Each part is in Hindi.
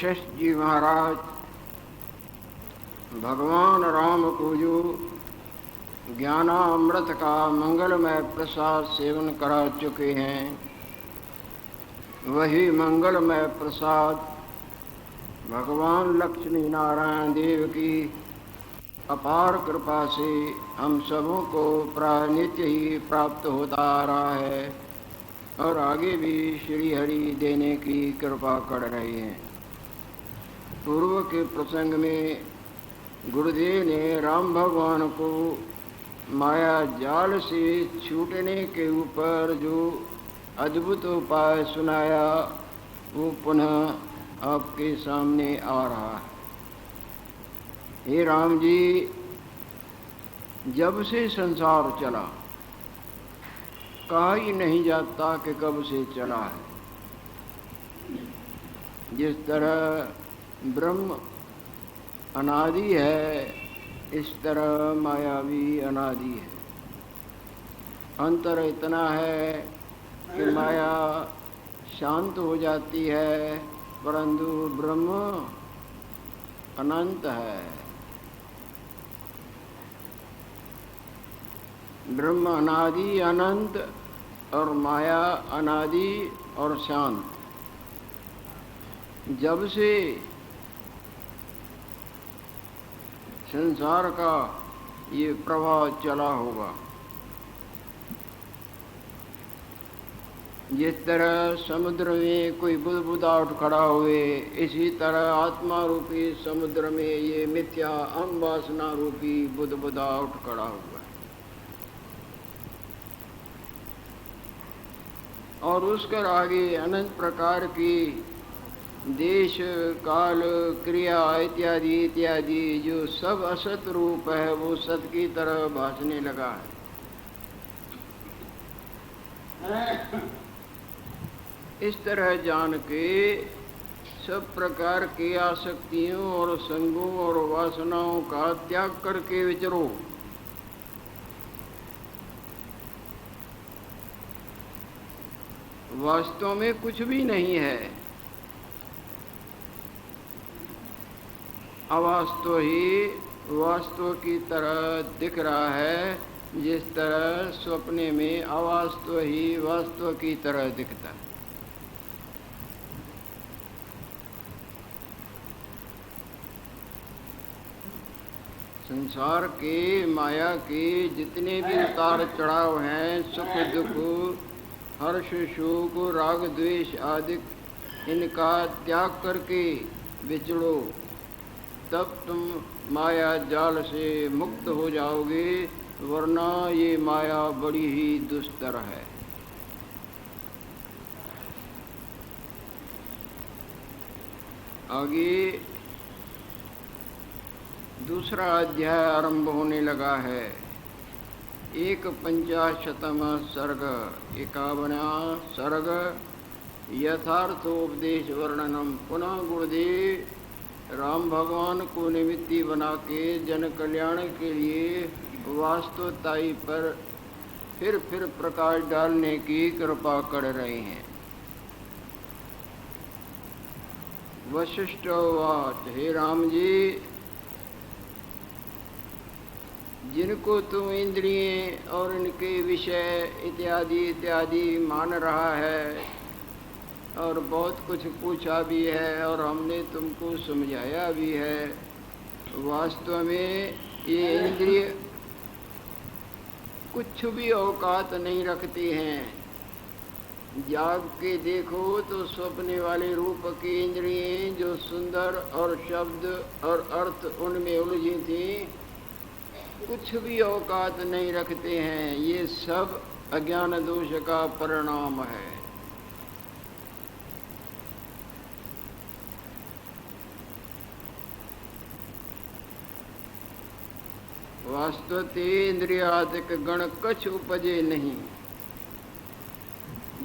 वशिष्ठ जी महाराज भगवान राम को जो ज्ञानामृत का मंगलमय प्रसाद सेवन करा चुके हैं, वही मंगलमय प्रसाद भगवान लक्ष्मी नारायण देव की अपार कृपा से हम सबों को प्राय नित्य ही प्राप्त होता आ रहा है और आगे भी श्री हरि देने की कृपा कर रहे हैं। पूर्व के प्रसंग में गुरुदेव ने राम भगवान को माया जाल से छूटने के ऊपर जो अद्भुत उपाय सुनाया, वो पुनः आपके सामने आ रहा है। हे राम जी, जब से संसार चला, कहा ही नहीं जाता कि कब से चला है। जिस तरह ब्रह्म अनादि है, इस तरह माया भी अनादि है। अंतर इतना है कि माया शांत हो जाती है, परंतु ब्रह्म अनंत है। ब्रह्म अनादि अनंत और माया अनादि और शांत। जब से संसार का ये प्रवाह चला होगा, जिस तरह समुद्र में कोई बुदबुदा उठ खड़ा हुए, इसी तरह आत्मा रूपी समुद्र में ये मिथ्या अहम वासना रूपी बुदबुदा उठ खड़ा हुआ है। और उसकर आगे अनंत प्रकार की देश काल क्रिया इत्यादि इत्यादि जो सब असत रूप है, वो सत की तरह भासने लगा है। इस तरह जान के सब प्रकार की आसक्तियों और संगों और वासनाओं का त्याग करके विचरो। वास्तव में कुछ भी नहीं है, अवास्तव ही वास्तव की तरह दिख रहा है, जिस तरह सपने में अवास्तव ही वास्तव की तरह दिखता है। संसार के माया के जितने भी उतार चढ़ाव हैं, सुख दुख, हर्ष शोक, राग द्वेष आदि, इनका त्याग करके विचरो, तब तुम माया जाल से मुक्त हो जाओगे, वरना ये माया बड़ी ही दुस्तर है। आगे दूसरा अध्याय आरंभ होने लगा है। 51 सर्ग 51 सर्ग यथार्थोपदेश वर्णनम। पुनः गुरुदेव राम भगवान को निमित्ती बना के जन कल्याण के लिए वास्तवताई पर फिर प्रकाश डालने की कृपा कर रहे हैं। वशिष्ठ वाच, हे राम जी, जिनको तुम इंद्रिय और इनके विषय इत्यादि इत्यादि मान रहा है और बहुत कुछ पूछा भी है और हमने तुमको समझाया भी है, वास्तव में ये इंद्रिय कुछ भी औकात नहीं रखती हैं। जाग के देखो तो स्वप्ने वाले रूप की इंद्रियें जो सुंदर और शब्द और अर्थ उनमें उलझी थी, कुछ भी औकात नहीं रखते हैं। ये सब अज्ञान दोष का परिणाम है। वास्तवते इंद्रियादिक गण कछ उपजे नहीं।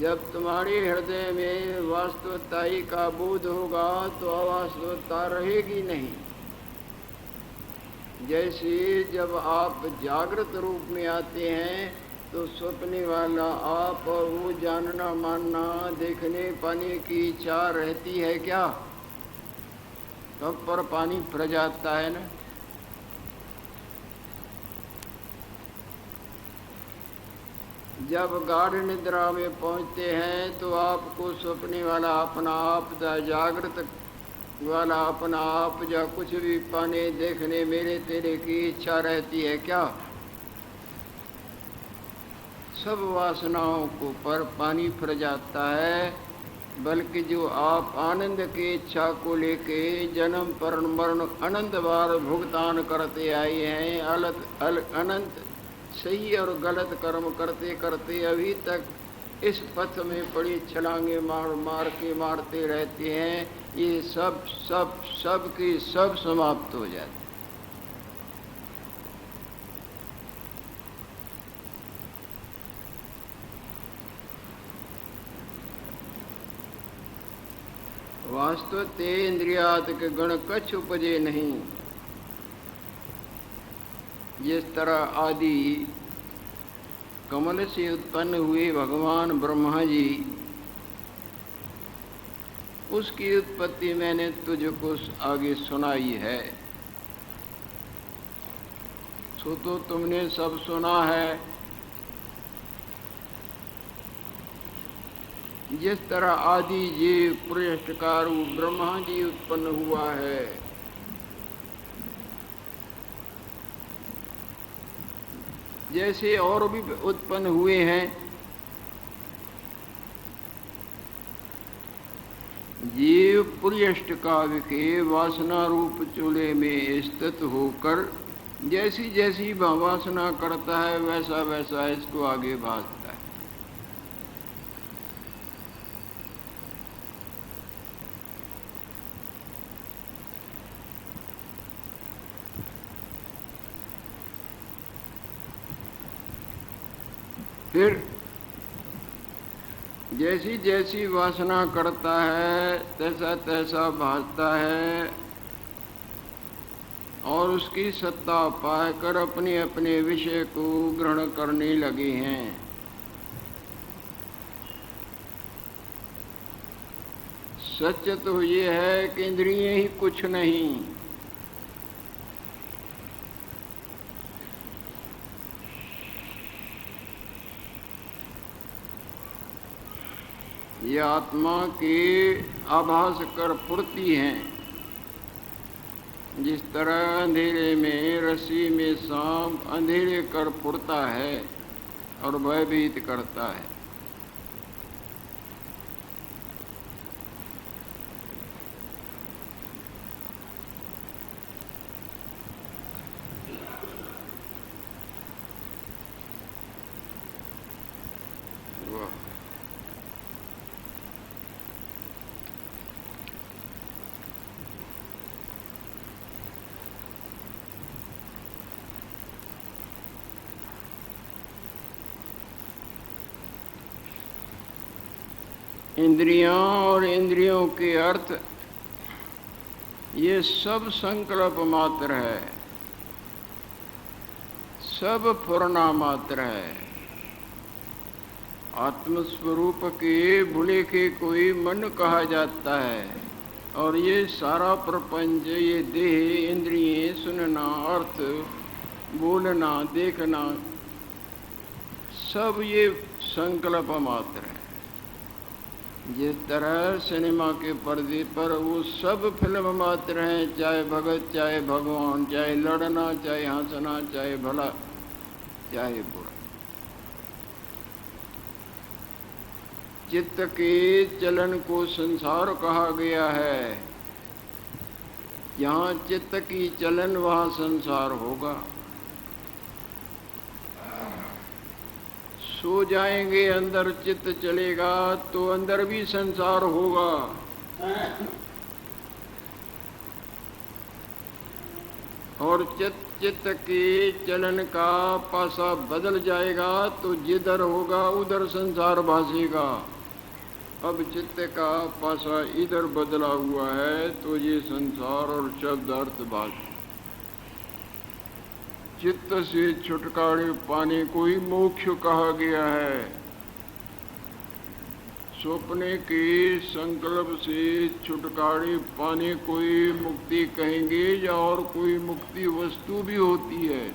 जब तुम्हारे हृदय में वास्तवताई का बोध होगा तो अवास्तवता रहेगी नहीं। जैसे जब आप जागृत रूप में आते हैं तो स्वप्ने वाला आप और वो जानना मानना देखने पाने की इच्छा रहती है क्या? तब पर पानी फिर जाता है ना। जब गाढ़ निद्रा में पहुंचते हैं तो आपको सपने वाला अपना आप, जागृत वाला अपना आप, या कुछ भी पाने देखने मेरे तेरे की इच्छा रहती है क्या? सब वासनाओं को पर पानी फिर जाता है। बल्कि जो आप आनंद की इच्छा को लेके जन्म पर मरण अनंत बार भुगतान करते आए हैं, अनंत सही और गलत कर्म करते करते अभी तक इस पथ में बड़ी छलांगे मार मार के मारते रहते हैं, ये सब सब सब की सब समाप्त हो जाती। वास्तव ते इंद्रियात के गण कछ उपजे नहीं। जिस तरह आदि कमल से उत्पन्न हुए भगवान ब्रह्मा जी, उसकी उत्पत्ति मैंने तुझको आगे सुनाई है, सो तो तुमने सब सुना है। जिस तरह आदि जीव पुरुषकार ब्रह्मा जी उत्पन्न हुआ है, जैसे और भी उत्पन्न हुए हैं, जीव पुर्यष्ट काव्य के वासना रूप चूल्हे में स्थित होकर जैसी जैसी वासना करता है वैसा वैसा इसको आगे भागता है। फिर जैसी जैसी वासना करता है तैसा तैसा भासता है, और उसकी सत्ता पाकर अपने अपने विषय को ग्रहण करने लगे हैं। सच तो ये है कि इंद्रिय ही कुछ नहीं, ये आत्मा के आभास कर फुर्ती हैं। जिस तरह अंधेरे में रस्सी में सांप अंधेरे कर फुरता है और भयभीत करता है, इंद्रियां और इंद्रियों के अर्थ ये सब संकल्प मात्र है, सब फुरना मात्र है। आत्मस्वरूप के भूले के कोई मन कहा जाता है, और ये सारा प्रपंच, ये देह इंद्रिय, सुनना, अर्थ, बोलना, देखना, सब ये संकल्प मात्र है। जिस तरह सिनेमा के पर्दे पर वो सब फिल्म मात्र हैं, चाहे भगत, चाहे भगवान, चाहे लड़ना, चाहे हंसना, चाहे भला, चाहे बुरा। चित्त के चलन को संसार कहा गया है। जहाँ चित्त की चलन वहाँ संसार होगा। सो जाएंगे, अंदर चित्त चलेगा तो अंदर भी संसार होगा। और चित्त के चलन का पासा बदल जाएगा तो जिधर होगा उधर संसार भासेगा। अब चित्त का पासा इधर बदला हुआ है तो ये संसार और शब्द अर्थ भाषा। चित्त से छुटकारे पाने को ही मोक्ष कहा गया है। सपने के संकल्प से छुटकारे पाने कोई मुक्ति कहेंगे या और कोई मुक्ति वस्तु भी होती है।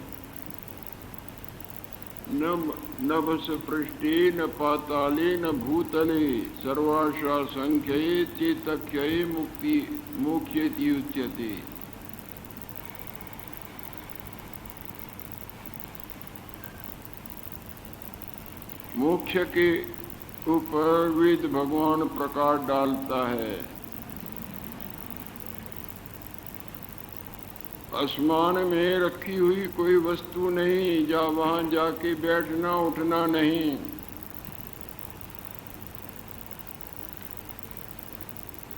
न बस पृष्ठे न पाताले न भूतले सर्वाशा संख्ये चेतख्ये मुक्ति मोक्ष्यति उच्यते। मोक्ष के ऊपर वेद भगवान प्रकाश डालता है। आसमान में रखी हुई कोई वस्तु नहीं, या वहां जाके बैठना उठना नहीं।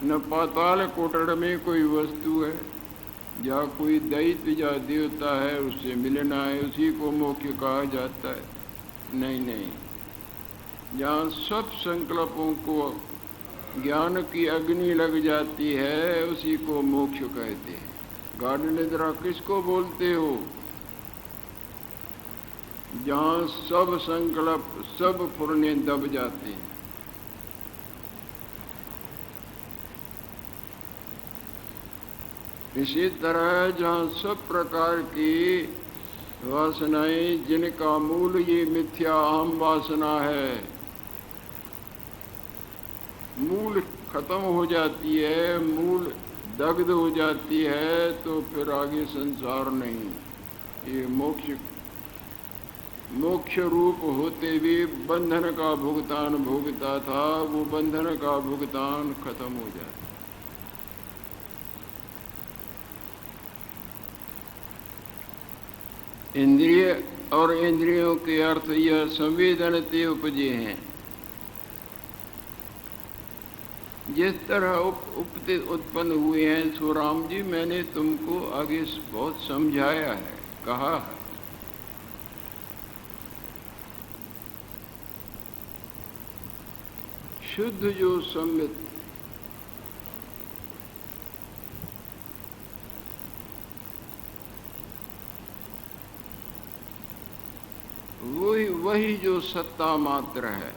न पाताल कोटड़ में कोई वस्तु है, या कोई दैत्य या देवता है उससे मिलना है, उसी को मोक्ष कहा जाता है। नहीं नहीं, जहाँ सब संकल्पों को ज्ञान की अग्नि लग जाती है उसी को मोक्ष कहते हैं। गाढ़ निद्रा किसको बोलते हो? जहाँ सब संकल्प सब फुरने दब जाते हैं। इसी तरह जहाँ सब प्रकार की वासनाएं, जिनका मूल ये मिथ्या अहम वासना है, मूल खत्म हो जाती है, मूल दग्ध हो जाती है, तो फिर आगे संसार नहीं। ये मोक्ष रूप होते भी बंधन का भुगतान भोगता था, वो बंधन का भुगतान खत्म हो जाता। इंद्रिय और इंद्रियों के अर्थ यह संवेदन ते उपजे हैं। जिस तरह उत्पन्न हुए हैं, सो राम जी मैंने तुमको आगे बहुत समझाया है, कहा है। शुद्ध जो संवित वही जो सत्ता मात्र है,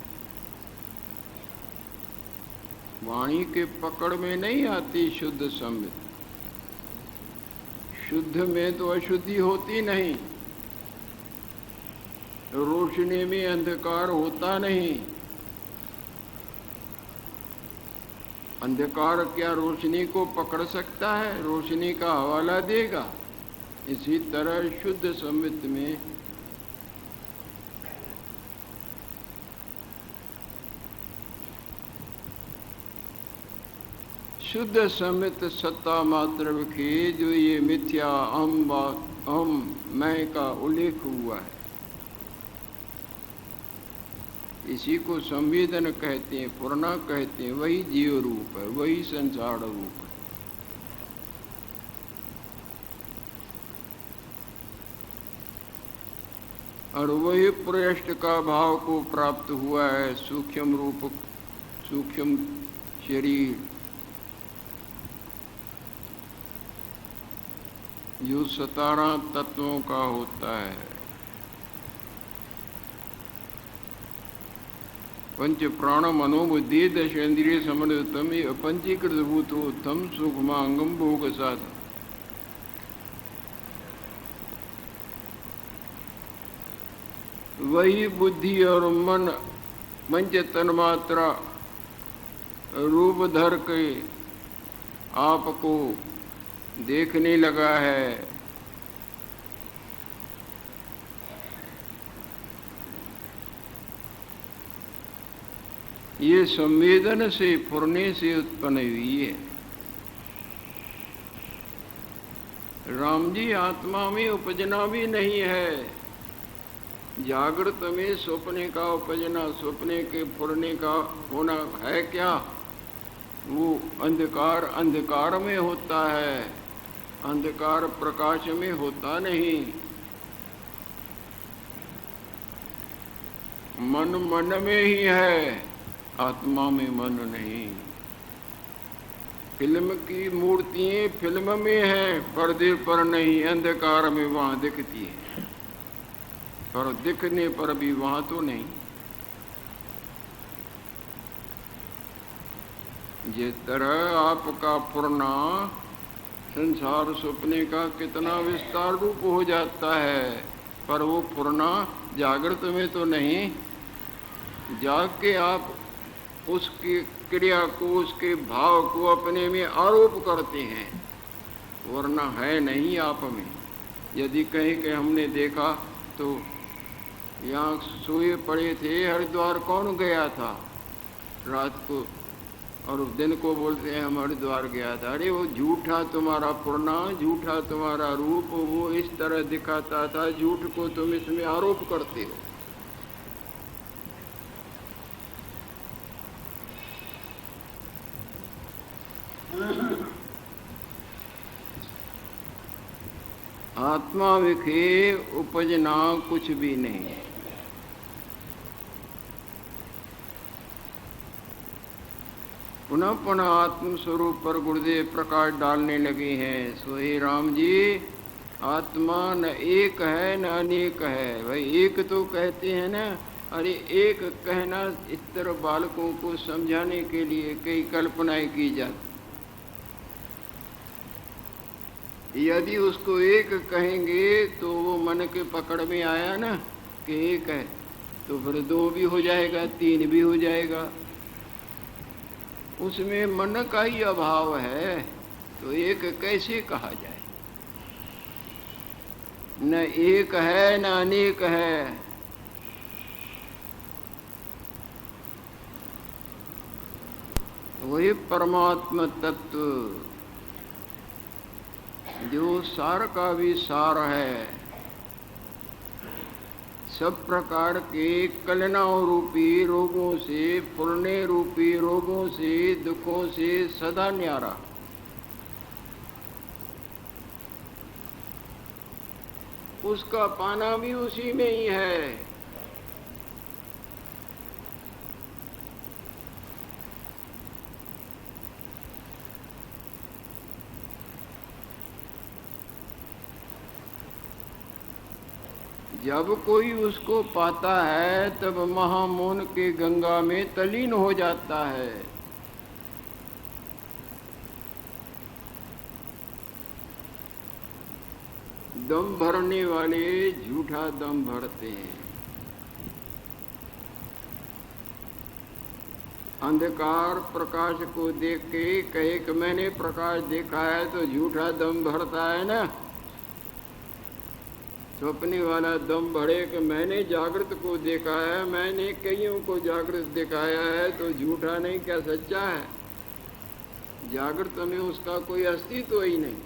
वाणी के पकड़ में नहीं आती शुद्ध संवित। शुद्ध में तो अशुद्धि होती नहीं, रोशनी में अंधकार होता नहीं। अंधकार क्या रोशनी को पकड़ सकता है? रोशनी का हवाला देगा। इसी तरह शुद्ध संवित में शुद्ध संवित सत्ता मात्र की जो ये मिथ्या अहम मैं का उल्लेख हुआ है, इसी को संवेदन कहते हैं, पूर्णा कहते हैं। वही जीव रूप है, वही संसार रूप है। और वही प्रेष्ठ का भाव को प्राप्त हुआ है, सूक्ष्म रूप, सूक्ष्म शरीर, जो 17 तत्वों का होता है। पंच प्राण मनोबुद्धि दशेन्द्रिय समन्वितम, ये अपंचीकृत भूत हो तम सुखमांगम भोग साधन। वही बुद्धि और मन पंच तन्मात्रा रूप धर के आपको देखने लगा है। ये संवेदन से फुरने से उत्पन्न हुई है। राम जी आत्मा में उपजना भी नहीं है। जागृत में सपने का उपजना, सपने के फुरने का होना है क्या? वो अंधकार अंधकार में होता है, अंधकार प्रकाश में होता नहीं। मन मन में ही है, आत्मा में मन नहीं। फिल्म की मूर्तियां फिल्म में है, पर्दे पर नहीं, अंधकार में वहां दिखती है, पर दिखने पर भी वहां तो नहीं। जिस तरह आपका फुरना संसार सपने का कितना विस्तार रूप हो जाता है, पर वो फुरना जागृत में तो नहीं। जाग के आप उसकी क्रिया को, उसके भाव को अपने में आरोप करते हैं, वरना है नहीं आप में। यदि कहीं के हमने देखा तो यहाँ सोए पड़े थे, हरिद्वार कौन गया था रात को, और दिन को बोलते हैं हम हरिद्वार गया था। अरे वो झूठा तुम्हारा फुरना, झूठा तुम्हारा रूप, वो इस तरह दिखाता था, झूठ को तुम इसमें आरोप करते हो। आत्मा विखे उपजना कुछ भी नहीं। पुनः पुनः आत्म स्वरूप पर गुरुदेव प्रकाश डालने लगे हैं। सो हे राम जी, आत्मा न एक है न अनेक है। भाई एक तो कहते हैं ना, अरे एक कहना इस तरह बालकों को समझाने के लिए कई कल्पनाएं की जाती। यदि उसको एक कहेंगे तो वो मन के पकड़ में आया ना कि एक है, तो फिर दो भी हो जाएगा, तीन भी हो जाएगा। उसमें मन का ही अभाव है, तो एक कैसे कहा जाए? न एक है न अनेक है। वही परमात्मा तत्व जो सार का भी सार है, सब प्रकार के कलनाओं रूपी रोगों से, फुरने रूपी रोगों से, दुखों से सदा न्यारा। उसका पाना भी उसी में ही है। जब कोई उसको पाता है तब महामौन के गंगा में तलीन हो जाता है। दम भरने वाले झूठा दम भरते हैं। अंधकार प्रकाश को देख के कहे कि मैंने प्रकाश देखा है, तो झूठा दम भरता है ना। सपने वाला दम भरे कि मैंने जागृत को देखा है, मैंने कईयों को जागृत दिखाया है, तो झूठा नहीं क्या सच्चा है? जागृत में उसका कोई अस्तित्व ही नहीं।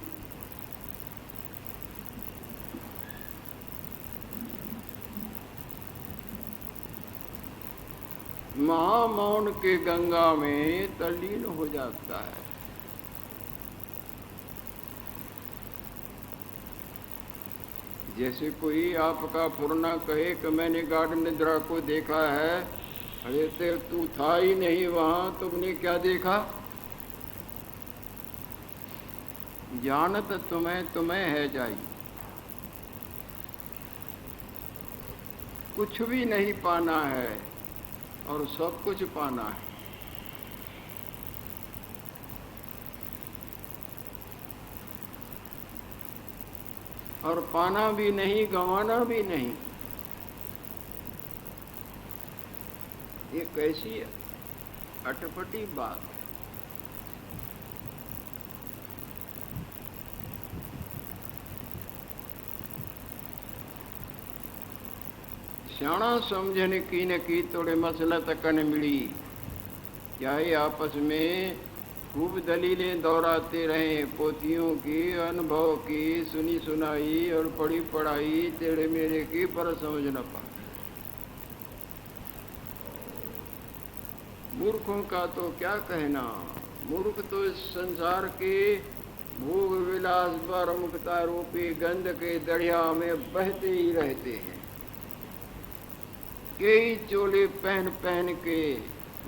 महामौन के गंगा में तल्लीन हो जाता है। जैसे कोई आपका फुरना कहे कि मैंने गाढ़ निद्रा को देखा है, अरे तेरे तू था ही नहीं वहां, तुमने क्या देखा? जानत तुम्हें है जाई। कुछ भी नहीं पाना है और सब कुछ पाना है। और पाना भी नहीं, गंवाना भी नहीं। ये कैसी अटपटी बात। सियाणा समझने की न की थोड़े मसला तक न मिली। क्या ही आपस में खूब दलीलें दोहराते रहे, पोथियों की, अनुभव की, सुनी सुनाई और पढ़ी पढ़ाई टेढ़े मेढ़े की, पर समझ न पा। मूर्खों का तो क्या कहना। मूर्ख तो इस संसार के भोग विलास पर मुक्ता रूपी गंध के दरिया में बहते ही रहते हैं। कई चोले पहन पहन के,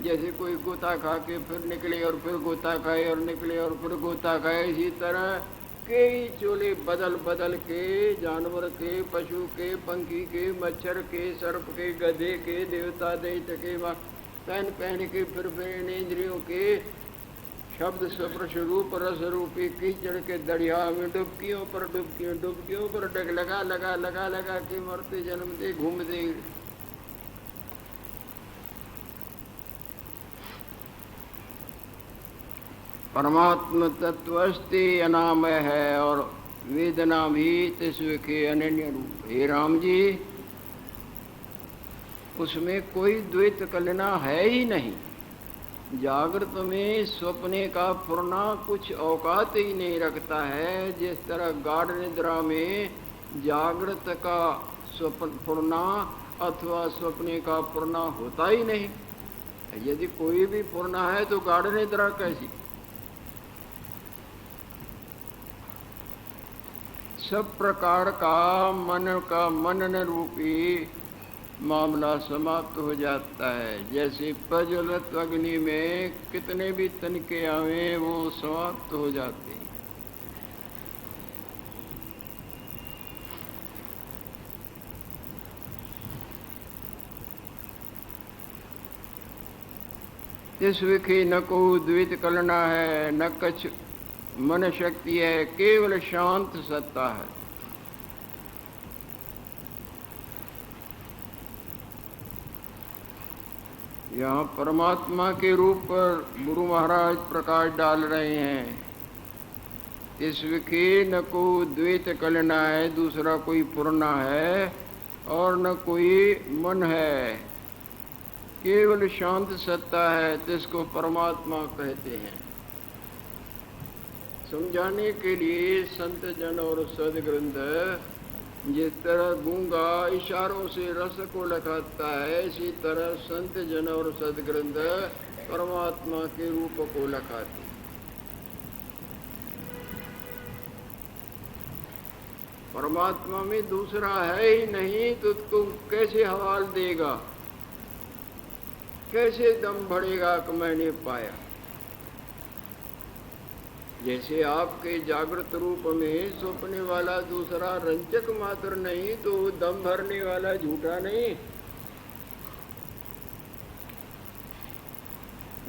जैसे कोई गोता खा के फिर निकले और फिर गोता खाए और निकले और फिर गोता खाए, इसी तरह कई चोले बदल बदल के, जानवर के, पशु के, पंखी के, मच्छर के, सर्प के, गधे के, देवता दैत्य के पहन पहन के फिर इंद्रियों के शब्द स्पर्श रूप रस रूपी कीचड़ के दरिया में डुबकियों पर डग लगा लगा लगा लगा के मरते जन्मते घूमते। परमात्म तत्व अस्ति अनामय है और वेदना भी तिस्व के अनन्य रूप। हे राम जी, उसमें कोई द्वैत कलना है ही नहीं। जागृत में स्वप्ने का फुरना कुछ औकात ही नहीं रखता है। जिस तरह गाढ़ निद्रा में जागृत का स्वप्न फुरना अथवा स्वप्ने का फुरना होता ही नहीं। यदि कोई भी फुरना है तो गाढ़ निद्रा कैसी। सब प्रकार का मनन रूपी मामला समाप्त हो जाता है। जैसे प्रज्वलित अग्नि में कितने भी तनिके आवे वो समाप्त हो जाते हैं। इस विखी न को द्वित कलना है, न कछ मन शक्ति है, केवल शांत सत्ता है। यहाँ परमात्मा के रूप पर गुरु महाराज प्रकाश डाल रहे हैं। इस विखे न को द्वैत कलना है, दूसरा कोई फुरना है और न कोई मन है, केवल शांत सत्ता है, जिसको परमात्मा कहते हैं। समझाने के लिए संत जन और सदग्रंथ जिस तरह गूंगा इशारों से रस को लखाता है, इसी तरह संत जन और सदग्रंथ परमात्मा के रूप को लखाते। परमात्मा में दूसरा है ही नहीं तो उसको कैसे हवाल देगा, कैसे दम भरेगा कि मैंने पाया। जैसे आपके जागृत रूप में सपने वाला दूसरा रंजक मात्र नहीं तो दम भरने वाला झूठा नहीं।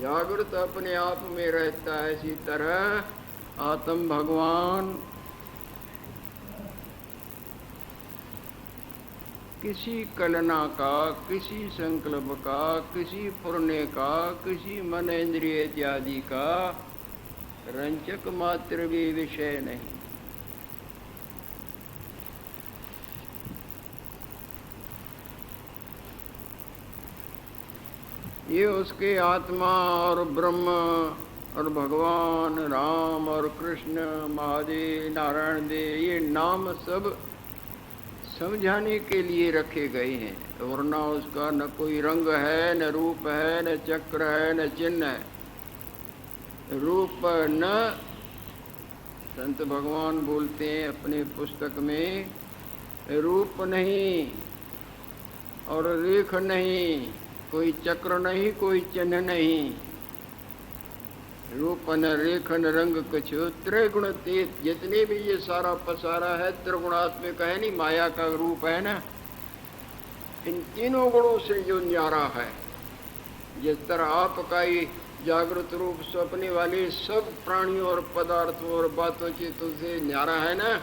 जागृत अपने आप में रहता है, इसी तरह आत्म भगवान किसी कलना का, किसी संकल्प का, किसी फुरने का, किसी मन इंद्रिय इत्यादि का रंचक मात्र भी विषय नहीं। ये उसके आत्मा और ब्रह्म और भगवान राम और कृष्ण महादेव नारायण देव ये नाम सब समझाने के लिए रखे गए हैं, वरना उसका न कोई रंग है, न रूप है, न चक्र है, न चिन्ह है। रूप न, संत भगवान बोलते हैं अपने पुस्तक में, रूप नहीं और रेख नहीं, कोई चक्र नहीं, कोई चिन्ह नहीं, रूप न रेख न रंग कुछ, त्रिगुण तीत। जितने भी ये सारा पसारा है त्रिगुणात्मिक है, नहीं माया का रूप है ना। इन तीनों गुणों से जो न्यारा है, जिस तरह आपका ही जागृत रूप स्वप्ने वाले सब प्राणियों और पदार्थों और बातों चीतों से न्यारा है ना।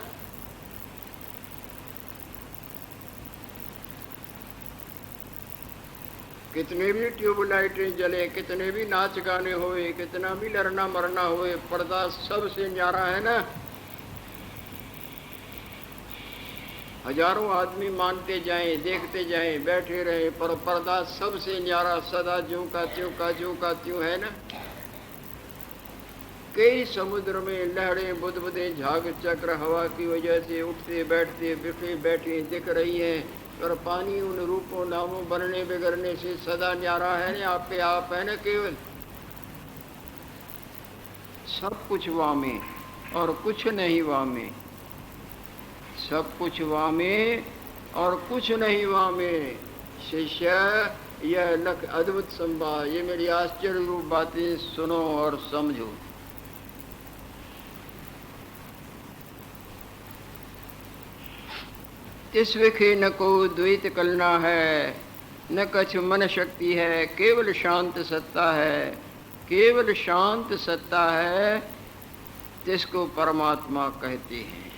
कितने भी ट्यूबलाइटें जले, कितने भी नाच गाने होए, कितना भी लड़ना मरना होए, पर्दा सबसे न्यारा है ना। हजारों आदमी मानते जाएं, देखते जाएं, बैठे रहे, पर पर्दा सबसे न्यारा सदा ज्यों का त्यों है ना। कई समुद्र में लहरें बुदबुदें झाग चक्र हवा की वजह से उठते बैठते बिखरे बैठे दिख रही हैं, पर पानी उन रूपों नामों बनने बिगड़ने से सदा न्यारा है ना, आप पे आप है ना। केवल सब कुछ वामे और कुछ नहीं वामे, सब कुछ वामे और कुछ नहीं वामे। शिष्य यह लख अद्भुत संवाद, ये मेरी आश्चर्य रूप बातें सुनो और समझो। इस विखे न को द्वैत कलना है, न कछ मन शक्ति है, केवल शांत सत्ता है, केवल शांत सत्ता है, जिसको परमात्मा कहते हैं।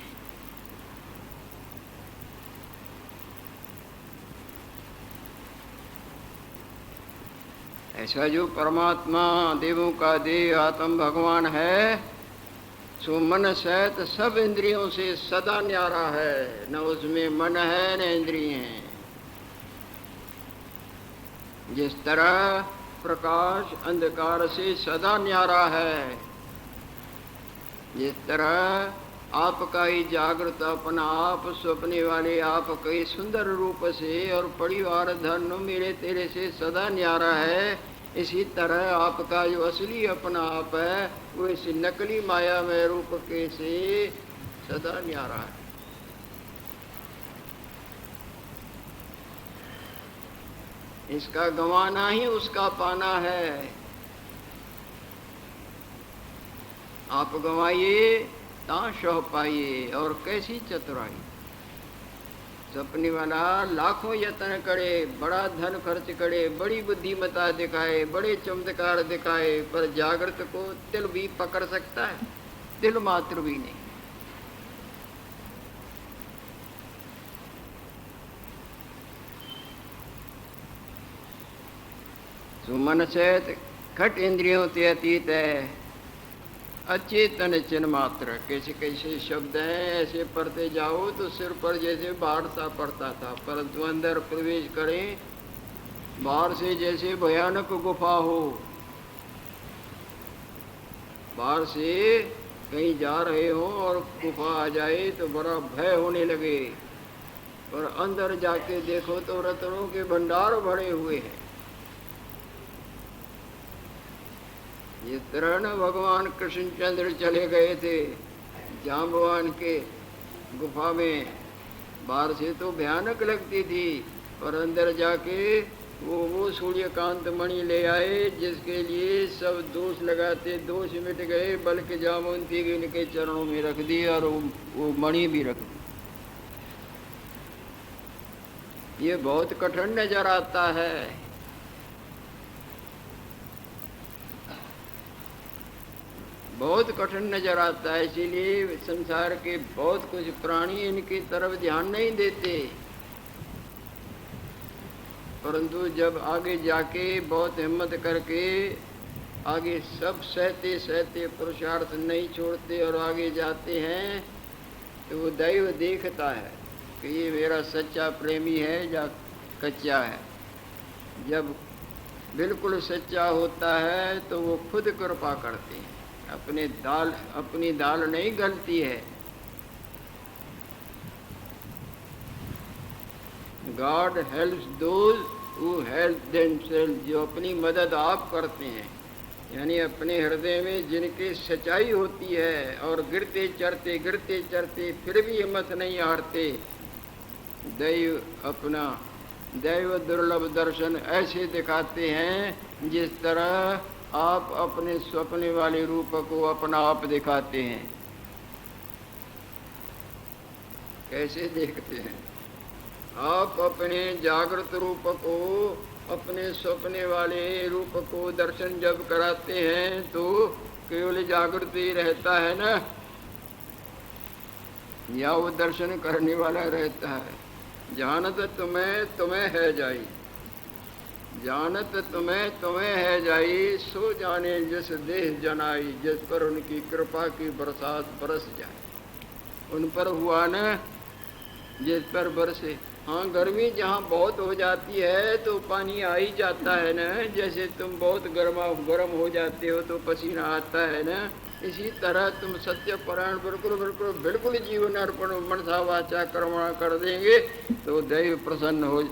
ऐसा जो परमात्मा देवों का देव आत्म भगवान है, सो मन सहित सब इंद्रियों से सदा न्यारा है। न उसमें मन है न इंद्रिय हैं। जिस तरह प्रकाश अंधकार से सदा न्यारा है, जिस तरह आपका ही जागृत अपना आप सपने वाले आप कई सुंदर रूप से और परिवार धन मेरे तेरे से सदा न्यारा है, इसी तरह आपका जो असली अपना आप है वो इस नकली माया में रूप के से सदा न्यारा है। इसका गंवाना ही उसका पाना है। आप गंवाइए ता शह पाइए। और कैसी चतुराई! सपने वाला लाखों यत्न करे, बड़ा धन खर्च करे, बड़ी बुद्धिमता दिखाए, बड़े चमत्कार दिखाए, पर जागृत को तिल भी पकड़ सकता है? तिल मात्र भी नहीं। सुमन से खट इंद्रियों ते अतीत है, अचेतन चिन्ह मात्र। कैसे कैसे शब्द हैं, ऐसे पढ़ते जाओ तो सिर पर जैसे बाढ़ सा पड़ता था, परंतु अंदर प्रवेश करें बाहर से जैसे भयानक गुफा हो। बाहर से कहीं जा रहे हो और गुफा आ जाए तो बड़ा भय होने लगे, और अंदर जाके देखो तो रत्नों के भंडार भरे हुए हैं। ये तरह न भगवान कृष्णचंद्र चले गए थे जाम्बवान के गुफा में। बाहर से तो भयानक लगती थी, और अंदर जाके वो सूर्यकांत मणि ले आए, जिसके लिए सब दोष लगाते दोष मिट गए, बल्कि जामुनती भी इनके चरणों में रख दी और वो मणि भी रख दी। ये बहुत कठिन नजर आता है। बहुत कठिन नजर आता है। इसीलिए संसार के बहुत कुछ प्राणी इनकी तरफ ध्यान नहीं देते, परंतु जब आगे जाके बहुत हिम्मत करके आगे सब सहते सहते पुरुषार्थ नहीं छोड़ते और आगे जाते हैं, तो वो दैव देखता है कि ये मेरा सच्चा प्रेमी है या कच्चा है। जब बिल्कुल सच्चा होता है तो वो खुद कृपा करते हैं। अपनी दाल नहीं गलती है। God helps those who help themselves. जो अपनी मदद आप करते हैं, यानी अपने हृदय में जिनकी सच्चाई होती है और गिरते चढ़ते फिर भी हिम्मत नहीं हारते, दैव दुर्लभ दर्शन ऐसे दिखाते हैं जिस तरह आप अपने सपने वाले रूप को अपना आप दिखाते हैं। कैसे देखते हैं? आप अपने जागृत रूप को, अपने सपने वाले रूप को दर्शन जब कराते हैं तो केवल जागृत ही रहता है ना, या वो दर्शन करने वाला रहता है? जानत तुम्हें है जाई, जानत तुम्हें है जाई, सो जाने जिस देह जनाई, जिस पर उनकी कृपा की बरसात बरस जाए। उन पर हुआ न जिस पर बरसे। हाँ, गर्मी जहाँ बहुत हो जाती है तो पानी आ ही जाता है न। जैसे तुम बहुत गर्म हो जाते हो तो पसीना आता है न, इसी तरह तुम सत्य परायण बिल्कुल जीवन अर्पण मनसा वाचा कर्मणा कर देंगे तो दैव प्रसन्न हो।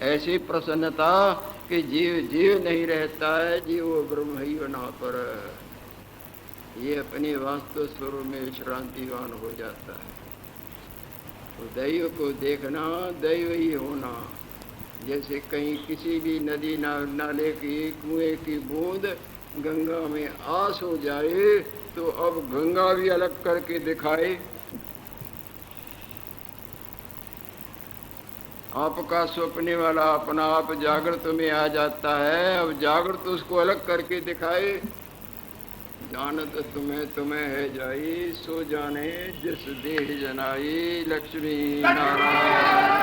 ऐसी प्रसन्नता कि जीव नहीं रहता है, जीव ब्रह्म ही बना पर ये अपने वास्तव स्वरूप में विश्रांतिवान हो जाता है। तो दैव को देखना, दैव ही होना। जैसे कहीं किसी भी नदी नाले की कुएं की बूंद गंगा में आस हो जाए तो अब गंगा भी अलग करके दिखाए। आपका सपने वाला अपना आप जागृत में आ जाता है, अब जागृत उसको अलग करके दिखाए जानत तुम्हें तुम्हें है जाई, सो जाने जिस देह जनाई। लक्ष्मी नारायण।